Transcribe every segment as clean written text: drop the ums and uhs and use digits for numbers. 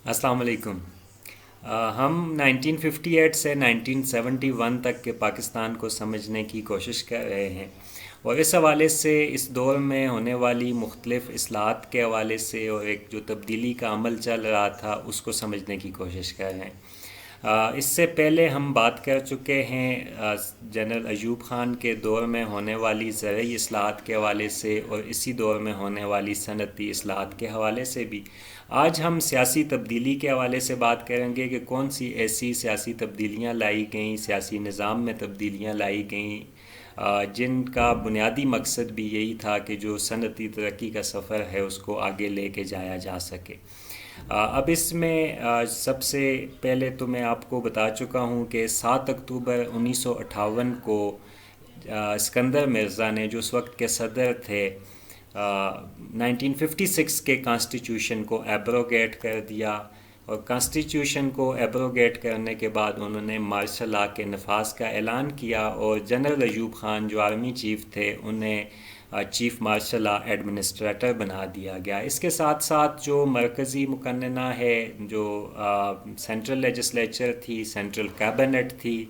السلام علیکم۔ ہم 1958 سے 1971 تک کے پاکستان کو سمجھنے کی کوشش کر رہے ہیں، اور اس حوالے سے اس دور میں ہونے والی مختلف اصلاحات کے حوالے سے اور ایک جو تبدیلی کا عمل چل رہا تھا اس کو سمجھنے کی کوشش کر رہے ہیں۔ اس سے پہلے ہم بات کر چکے ہیں جنرل ایوب خان کے دور میں ہونے والی زرعی اصلاحات کے حوالے سے، اور اسی دور میں ہونے والی صنعتی اصلاحات کے حوالے سے بھی۔ آج ہم سیاسی تبدیلی کے حوالے سے بات کریں گے کہ کون سی ایسی سیاسی تبدیلیاں لائی گئیں، سیاسی نظام میں تبدیلیاں لائی گئیں جن کا بنیادی مقصد بھی یہی تھا کہ جو صنعتی ترقی کا سفر ہے اس کو آگے لے کے جایا جا سکے۔ اب اس میں سب سے پہلے تو میں آپ کو بتا چکا ہوں کہ 7 اکتوبر 1958 کو اسکندر مرزا نے، جو اس وقت کے صدر تھے، 1956 کے کانسٹیٹیوشن کو ایبروگیٹ کر دیا، اور کانسٹیٹیوشن کو ایبروگیٹ کرنے کے بعد انہوں نے مارشل لا کے نفاذ کا اعلان کیا، اور جنرل ایوب خان جو آرمی چیف تھے انہیں چیف مارشل لا ایڈمنسٹریٹر بنا دیا گیا۔ اس کے ساتھ ساتھ جو مرکزی مقننہ ہے، جو سینٹرل لیجسلیچر تھی، سینٹرل کیبنٹ تھی،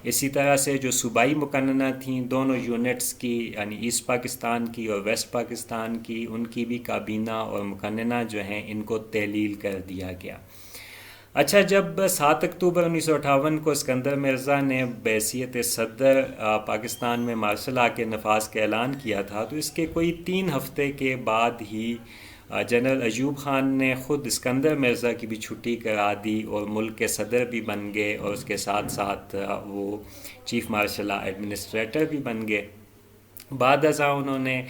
اسی طرح سے جو صوبائی مقننہ تھیں دونوں یونٹس کی، یعنی ایسٹ پاکستان کی اور ویسٹ پاکستان کی، ان کی بھی کابینہ اور مقننہ جو ہیں ان کو تعلیل کر دیا گیا۔ اچھا، جب 7 اکتوبر 1958 کو اسکندر مرزا نے بحیثیت صدر پاکستان میں مارشل لا کے نفاذ کا اعلان کیا تھا، تو اس کے کوئی 3 ہفتے کے بعد ہی جنرل ایوب خان نے خود اسکندر مرزا کی بھی چھٹی کرا دی اور ملک کے صدر بھی بن گئے، اور اس کے ساتھ ساتھ وہ چیف مارشل لا ایڈمنسٹریٹر بھی بن گئے۔ بعد ازاں انہوں نے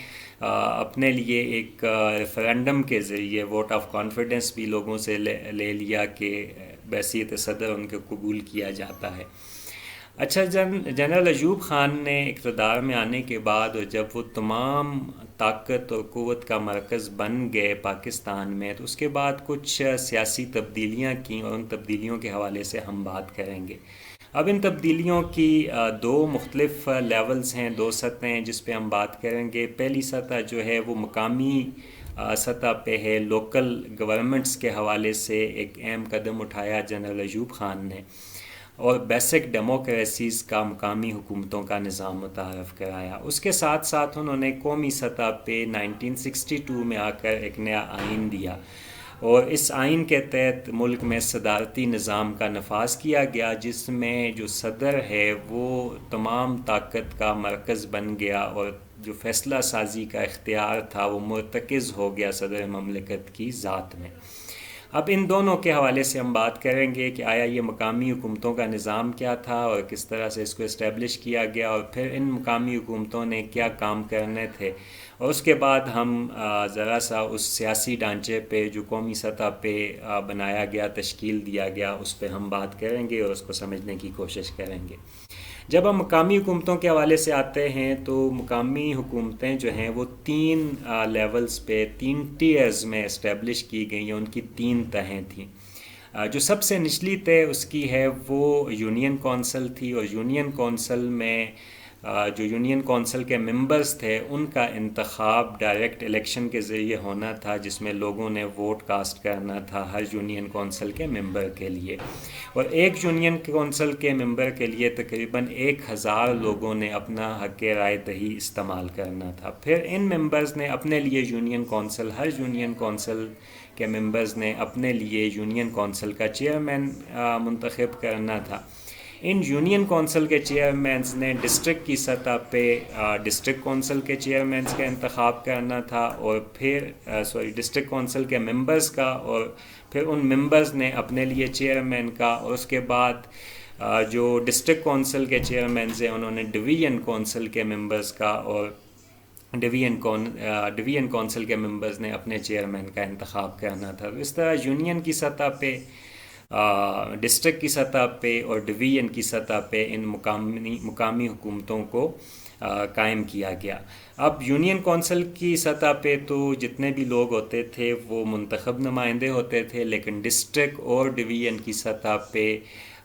اپنے لیے ایک ریفرینڈم کے ذریعے ووٹ آف کانفیڈنس بھی لوگوں سے لے لیا کہ بحیثیت صدر ان کو قبول کیا جاتا ہے۔ اچھا، جنرل ایوب خان نے اقتدار میں آنے کے بعد، اور جب وہ تمام طاقت اور قوت کا مرکز بن گئے پاکستان میں، تو اس کے بعد کچھ سیاسی تبدیلیاں کیں، اور ان تبدیلیوں کے حوالے سے ہم بات کریں گے۔ اب ان تبدیلیوں کی 2 مختلف لیولز ہیں، 2 سطحیں ہیں جس پہ ہم بات کریں گے۔ پہلی سطح جو ہے وہ مقامی سطح پہ ہے، لوکل گورنمنٹس کے حوالے سے ایک اہم قدم اٹھایا جنرل ایوب خان نے، اور بیسک ڈیموکریسیز کا مقامی حکومتوں کا نظام متعارف کرایا۔ اس کے ساتھ ساتھ انہوں نے قومی سطح پہ 1962 میں آ کر ایک نیا آئین دیا، اور اس آئین کے تحت ملک میں صدارتی نظام کا نفاذ کیا گیا، جس میں جو صدر ہے وہ تمام طاقت کا مرکز بن گیا، اور جو فیصلہ سازی کا اختیار تھا وہ مرتکز ہو گیا صدر مملکت کی ذات میں۔ اب ان دونوں کے حوالے سے ہم بات کریں گے کہ آیا یہ مقامی حکومتوں کا نظام کیا تھا اور کس طرح سے اس کو اسٹیبلش کیا گیا، اور پھر ان مقامی حکومتوں نے کیا کام کرنے تھے، اور اس کے بعد ہم ذرا سا اس سیاسی ڈھانچے پہ جو قومی سطح پہ بنایا گیا، تشکیل دیا گیا، اس پہ ہم بات کریں گے اور اس کو سمجھنے کی کوشش کریں گے۔ جب ہم مقامی حکومتوں کے حوالے سے آتے ہیں تو مقامی حکومتیں جو ہیں وہ 3 لیولز پہ، 3 ٹیئرز میں اسٹیبلش کی گئی ہیں، ان کی 3 تہیں تھیں۔ جو سب سے نچلی تہ اس کی ہے وہ یونین کونسل تھی، اور یونین کونسل میں جو یونین کونسل کے ممبرز تھے ان کا انتخاب ڈائریکٹ الیکشن کے ذریعے ہونا تھا، جس میں لوگوں نے ووٹ کاسٹ کرنا تھا ہر یونین کونسل کے ممبر کے لیے، اور ایک یونین کونسل کے ممبر کے لیے تقریباً 1000 لوگوں نے اپنا حق رائے دہی استعمال کرنا تھا۔ پھر ان ممبرز نے اپنے لیے یونین کونسل، ہر یونین کونسل کے ممبرز نے اپنے لیے یونین کونسل کا چیئرمین منتخب کرنا تھا۔ ان یونین کونسل کے چیئرمینز نے ڈسٹرکٹ کی سطح پہ ڈسٹرکٹ کونسل کے چیئرمینز کا انتخاب کرنا تھا، اور پھر ڈسٹرکٹ کونسل کے ممبرز کا، اور پھر ان ممبرز نے اپنے لیے چیئرمین کا، اور اس کے بعد جو ڈسٹرکٹ کونسل کے چیئرمینز ہیں انہوں نے ڈویژن کونسل کے ممبرز کا، اور ڈویژن کونسل کے ممبرز نے اپنے چیئرمین کا انتخاب کرنا تھا۔ اس طرح یونین کی سطح پہ، ڈسٹرکٹ کی سطح پہ اور ڈویژن کی سطح پہ ان مقامی حکومتوں کو قائم کیا گیا۔ اب یونین کونسل کی سطح پہ تو جتنے بھی لوگ ہوتے تھے وہ منتخب نمائندے ہوتے تھے، لیکن ڈسٹرکٹ اور ڈویژن کی سطح پہ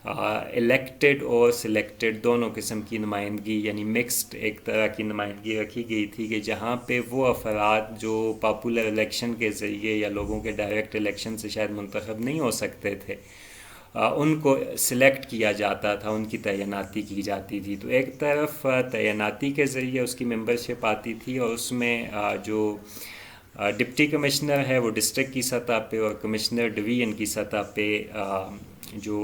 الیکٹڈ اور سلیکٹڈ دونوں قسم کی نمائندگی یعنی مکسڈ ایک طرح کی نمائندگی رکھی گئی تھی کہ جہاں پہ وہ افراد جو پاپولر الیکشن کے ذریعے یا لوگوں کے ڈائریکٹ الیکشن سے شاید منتخب نہیں ہو سکتے تھے ان کو سلیکٹ کیا جاتا تھا، ان کی تعیناتی کی جاتی تھی. تو ایک طرف تعیناتی کے ذریعے اس کی ممبرشپ آتی تھی اور اس میں جو ڈپٹی کمشنر ہے وہ ڈسٹرکٹ کی سطح پہ اور کمشنر ڈویژن کی سطح پہ جو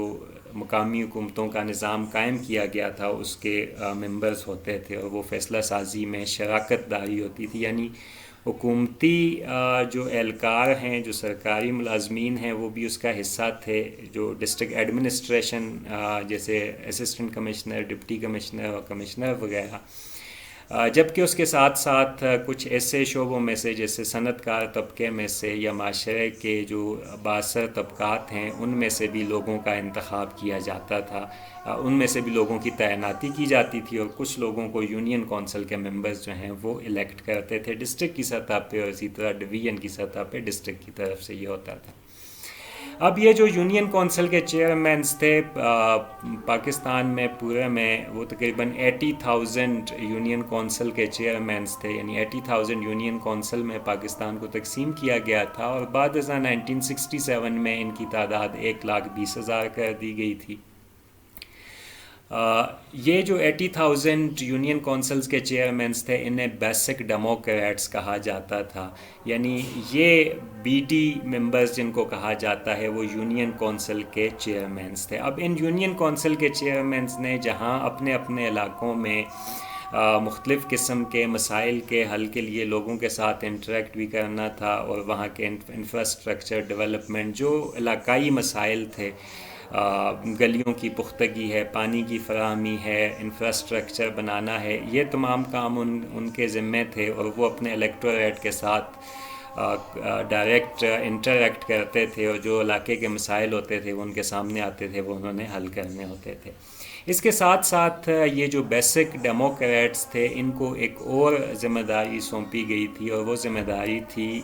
مقامی حکومتوں کا نظام قائم کیا گیا تھا اس کے ممبرز ہوتے تھے اور وہ فیصلہ سازی میں شراکت داری ہوتی تھی. یعنی حکومتی جو اہلکار ہیں، جو سرکاری ملازمین ہیں، وہ بھی اس کا حصہ تھے. جو ڈسٹرکٹ ایڈمنسٹریشن جیسے اسسٹنٹ کمشنر، ڈپٹی کمشنر اور کمشنر وغیرہ، جبکہ اس کے ساتھ ساتھ کچھ ایسے شعبوں میں سے جیسے صنعت کار طبقے میں سے یا معاشرے کے جو بااثر طبقات ہیں ان میں سے بھی لوگوں کا انتخاب کیا جاتا تھا، ان میں سے بھی لوگوں کی تعیناتی کی جاتی تھی اور کچھ لوگوں کو یونین کونسل کے ممبرز جو ہیں وہ الیکٹ کرتے تھے ڈسٹرکٹ کی سطح پہ، اور اسی طرح ڈویژن کی سطح پہ ڈسٹرکٹ کی طرف سے یہ ہوتا تھا. اب یہ جو یونین کونسل کے چیئرمینز تھے پاکستان میں پورے میں، وہ تقریباً 80,000 یونین کونسل کے چیئرمینز تھے. یعنی 80,000 یونین کونسل میں پاکستان کو تقسیم کیا گیا تھا اور بعد ازاں 1967 میں ان کی تعداد 1,20,000 کر دی گئی تھی. یہ جو 80,000 یونین کونسلز کے چیئرمینز تھے انہیں بیسک ڈیموکریٹس کہا جاتا تھا. یعنی یہ بی ڈی ممبرز جن کو کہا جاتا ہے وہ یونین کونسل کے چیئرمینز تھے. اب ان یونین کونسل کے چیئرمینز نے جہاں اپنے اپنے علاقوں میں مختلف قسم کے مسائل کے حل کے لیے لوگوں کے ساتھ انٹریکٹ بھی کرنا تھا اور وہاں کے انفراسٹرکچر ڈیولپمنٹ، جو علاقائی مسائل تھے، گلیوں کی پختگی ہے، پانی کی فراہمی ہے، انفراسٹرکچر بنانا ہے، یہ تمام کام ان کے ذمے تھے اور وہ اپنے الیکٹوریٹ کے ساتھ ڈائریکٹ انٹریکٹ کرتے تھے اور جو علاقے کے مسائل ہوتے تھے وہ ان کے سامنے آتے تھے، وہ انہوں نے حل کرنے ہوتے تھے. اس کے ساتھ ساتھ یہ جو بیسک ڈیموکریٹس تھے ان کو ایک اور ذمہ داری سونپی گئی تھی اور وہ ذمہ داری تھی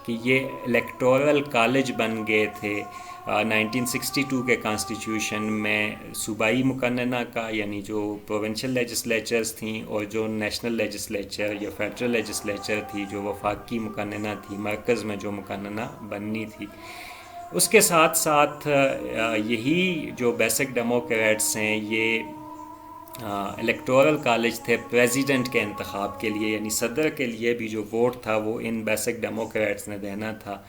کہ یہ الیکٹورل کالج بن گئے تھے 1962 کے کانسٹیٹیوشن میں صوبائی مقننہ کا، یعنی جو پروونشل لیجسلیچرز تھیں، اور جو نیشنل لیجسلیچر یا فیڈرل لیجسلیچر تھی جو وفاقی مقننہ تھی، مرکز میں جو مقننہ بننی تھی. اس کے ساتھ ساتھ یہی جو بیسک ڈیموکریٹس ہیں یہ الیکٹورل کالج تھے پریزیڈنٹ کے انتخاب کے لیے، یعنی صدر کے لیے بھی جو ووٹ تھا وہ ان بیسک ڈیموکریٹس نے دینا تھا.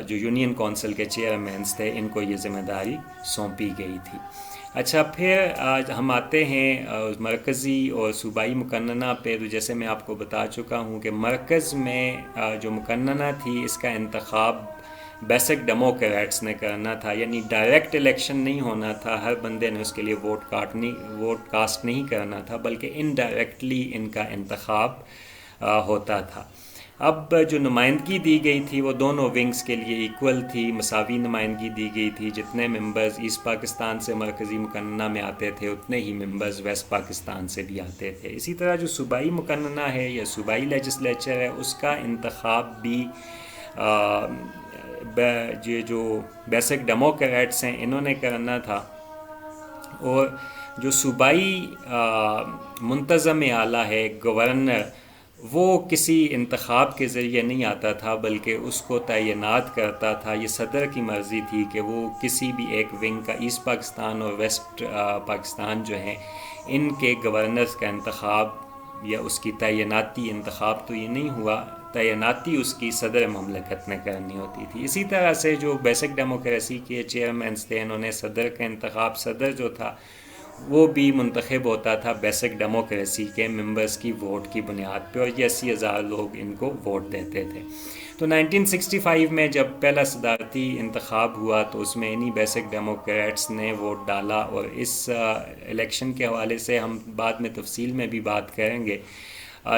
جو یونین کونسل کے چیئرمینز تھے ان کو یہ ذمہ داری سونپی گئی تھی. اچھا، پھر ہم آتے ہیں مرکزی اور صوبائی مقننہ پہ. تو جیسے میں آپ کو بتا چکا ہوں کہ مرکز میں جو مقننہ تھی اس کا انتخاب بیسک ڈیموکریٹس نے کرنا تھا. یعنی ڈائریکٹ الیکشن نہیں ہونا تھا، ہر بندے نے اس کے لیے ووٹ کاسٹ نہیں کرنا تھا، بلکہ انڈائریکٹلی ان کا انتخاب ہوتا تھا. اب جو نمائندگی دی گئی تھی وہ دونوں ونگز کے لیے ایکول تھی، مساوی نمائندگی دی گئی تھی. جتنے ممبرز ایسٹ پاکستان سے مرکزی مقننہ میں آتے تھے اتنے ہی ممبرز ویسٹ پاکستان سے بھی آتے تھے. اسی طرح جو صوبائی مقننہ ہے یا صوبائی لیجسلیچر ہے اس کا انتخاب بھی جو بیسک ڈیموکریٹس ہیں انہوں نے کرنا تھا. اور جو صوبائی منتظم اعلیٰ ہے گورنر، وہ کسی انتخاب کے ذریعے نہیں آتا تھا بلکہ اس کو تعینات کرتا تھا. یہ صدر کی مرضی تھی کہ وہ کسی بھی ایک ونگ کا، ایسٹ پاکستان اور ویسٹ پاکستان جو ہیں ان کے گورنرز کا انتخاب یا اس کی تعیناتی، انتخاب تو یہ نہیں ہوا، تعیناتی اس کی صدر مملکت نے کرنی ہوتی تھی. اسی طرح سے جو بیسک ڈیموکریسی کے چیئرمینز تھے انہوں نے صدر کا انتخاب، صدر جو تھا وہ بھی منتخب ہوتا تھا بیسک ڈیموکریسی کے ممبرز کی ووٹ کی بنیاد پہ، اور یہ 80,000 لوگ ان کو ووٹ دیتے تھے. تو 1965 میں جب پہلا صدارتی انتخاب ہوا تو اس میں انہی بیسک ڈیموکریٹس نے ووٹ ڈالا، اور اس الیکشن کے حوالے سے ہم بعد میں تفصیل میں بھی بات کریں گے.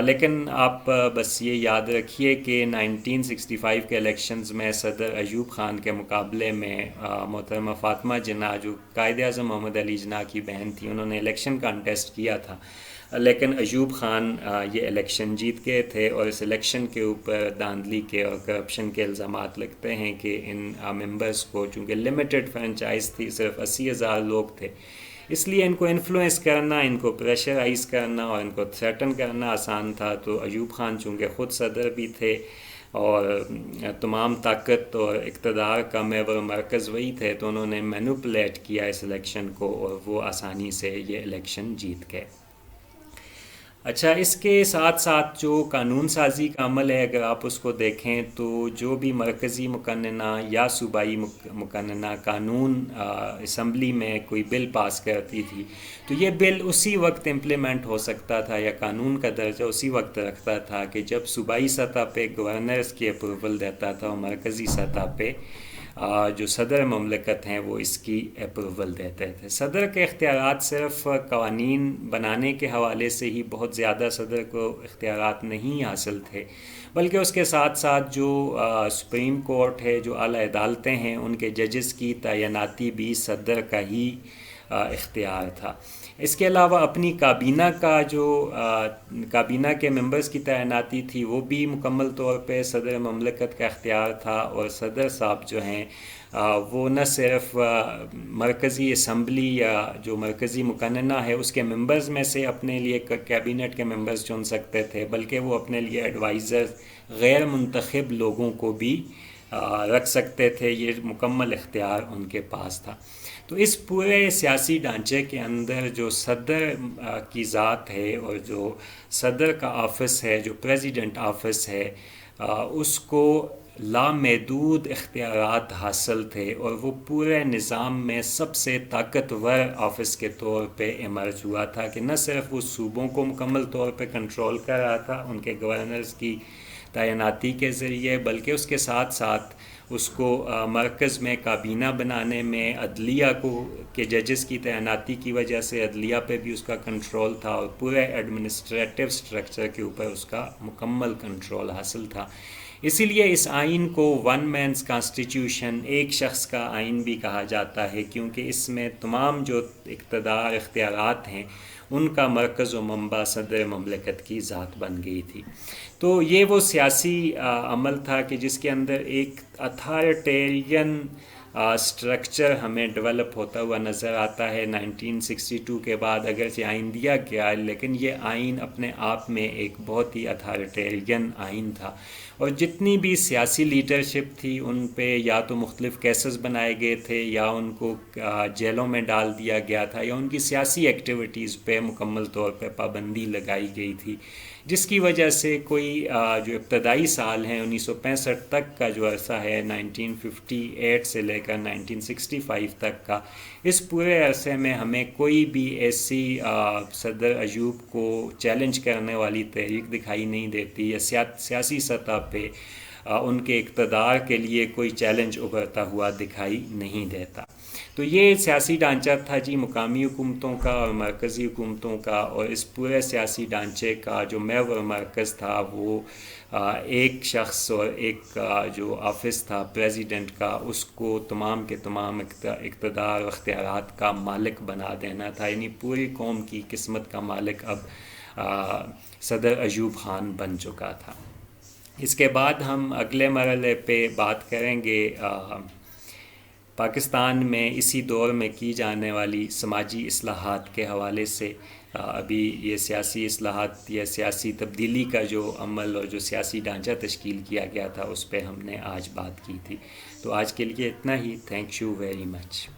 لیکن آپ بس یہ یاد رکھیے کہ 1965 کے الیکشنز میں صدر ایوب خان کے مقابلے میں محترمہ فاطمہ جناح جو قائد اعظم محمد علی جناح کی بہن تھی، انہوں نے الیکشن کانٹیسٹ کیا تھا. لیکن ایوب خان یہ الیکشن جیت گئے تھے، اور اس الیکشن کے اوپر دھاندلی کے اور کرپشن کے الزامات لگتے ہیں کہ ان ممبرز کو، چونکہ لمیٹڈ فرنچائز تھی، صرف 80,000 لوگ تھے، اس لیے ان کو انفلوئنس کرنا، ان کو پریشرائز کرنا اور ان کو تھریٹن کرنا آسان تھا۔ تو ایوب خان چونکہ خود صدر بھی تھے اور تمام طاقت اور اقتدار کا محور و مرکز وہی تھے، تو انہوں نے مینوپولیٹ کیا اس الیکشن کو اور وہ آسانی سے یہ الیکشن جیت گئے۔ اچھا، اس کے ساتھ ساتھ جو قانون سازی کا عمل ہے، اگر آپ اس کو دیکھیں تو جو بھی مرکزی مقننہ یا صوبائی مقننہ قانون اسمبلی میں کوئی بل پاس کرتی تھی، تو یہ بل اسی وقت امپلیمنٹ ہو سکتا تھا یا قانون کا درجہ اسی وقت رکھتا تھا کہ جب صوبائی سطح پہ گورنرز کی اپروول دیتا تھا، اور مرکزی سطح پہ جو صدر مملکت ہیں وہ اس کی اپروول دیتے تھے۔ صدر کے اختیارات صرف قوانین بنانے کے حوالے سے ہی بہت زیادہ صدر کو اختیارات نہیں حاصل تھے، بلکہ اس کے ساتھ ساتھ جو سپریم کورٹ ہے، جو اعلیٰ عدالتیں ہیں، ان کے ججز کی تعیناتی بھی صدر کا ہی اختیار تھا۔ اس کے علاوہ اپنی کابینہ کا جو کابینہ کے ممبرز کی تعیناتی تھی، وہ بھی مکمل طور پہ صدر مملکت کا اختیار تھا، اور صدر صاحب جو ہیں وہ نہ صرف مرکزی اسمبلی یا جو مرکزی مقننہ ہے اس کے ممبرز میں سے اپنے لیے کیبنٹ کے ممبرز چن سکتے تھے، بلکہ وہ اپنے لیے ایڈوائزر غیر منتخب لوگوں کو بھی رکھ سکتے تھے۔ یہ مکمل اختیار ان کے پاس تھا۔ تو اس پورے سیاسی ڈھانچے کے اندر جو صدر کی ذات ہے اور جو صدر کا آفس ہے، جو پریزیڈنٹ آفس ہے، اس کو لامحدود اختیارات حاصل تھے، اور وہ پورے نظام میں سب سے طاقتور آفس کے طور پہ ایمرج ہوا تھا کہ نہ صرف وہ صوبوں کو مکمل طور پہ کنٹرول کر رہا تھا ان کے گورنرز کی تعیناتی کے ذریعے، بلکہ اس کے ساتھ ساتھ اس کو مرکز میں کابینہ بنانے میں، عدلیہ کو کے ججز کی تعیناتی کی وجہ سے عدلیہ پہ بھی اس کا کنٹرول تھا، اور پورے ایڈمنسٹریٹو سٹرکچر کے اوپر اس کا مکمل کنٹرول حاصل تھا۔ اسی لیے اس آئین کو ون مینز کانسٹیٹیوشن، ایک شخص کا آئین بھی کہا جاتا ہے، کیونکہ اس میں تمام جو اقتدار اختیارات ہیں ان کا مرکز و منبع صدر مملکت کی ذات بن گئی تھی۔ تو یہ وہ سیاسی عمل تھا کہ جس کے اندر ایک اتھارٹیرین سٹرکچر ہمیں ڈیولپ ہوتا ہوا نظر آتا ہے۔ 1962 کے بعد اگرچہ آئین دیا گیا، لیکن یہ آئین اپنے آپ میں ایک بہت ہی اتھارٹیرین آئین تھا، اور جتنی بھی سیاسی لیڈرشپ تھی ان پہ یا تو مختلف کیسز بنائے گئے تھے، یا ان کو جیلوں میں ڈال دیا گیا تھا، یا ان کی سیاسی ایکٹیویٹیز پہ مکمل طور پہ پابندی لگائی گئی تھی، جس کی وجہ سے کوئی جو ابتدائی سال ہیں 1965 تک کا جو عرصہ ہے، 1958 سے لے کر 1965 تک کا، اس پورے عرصے میں ہمیں کوئی بھی ایسی صدر ایوب کو چیلنج کرنے والی تحریک دکھائی نہیں دیتی، یا سیاسی سطح پہ ان کے اقتدار کے لیے کوئی چیلنج ابھرتا ہوا دکھائی نہیں دیتا۔ تو یہ سیاسی ڈھانچہ تھا جی مقامی حکومتوں کا اور مرکزی حکومتوں کا، اور اس پورے سیاسی ڈھانچے کا جو محور مرکز تھا وہ ایک شخص اور ایک جو آفس تھا پریزیڈنٹ کا، اس کو تمام کے تمام اقتدار و اختیارات کا مالک بنا دینا تھا، یعنی پوری قوم کی قسمت کا مالک اب صدر ایوب خان بن چکا تھا۔ اس کے بعد ہم اگلے مرحلے پہ بات کریں گے پاکستان میں اسی دور میں کی جانے والی سماجی اصلاحات کے حوالے سے۔ ابھی یہ سیاسی اصلاحات یا سیاسی تبدیلی کا جو عمل اور جو سیاسی ڈھانچہ تشکیل کیا گیا تھا اس پہ ہم نے آج بات کی تھی۔ تو آج کے لیے اتنا ہی۔ Thank you very much.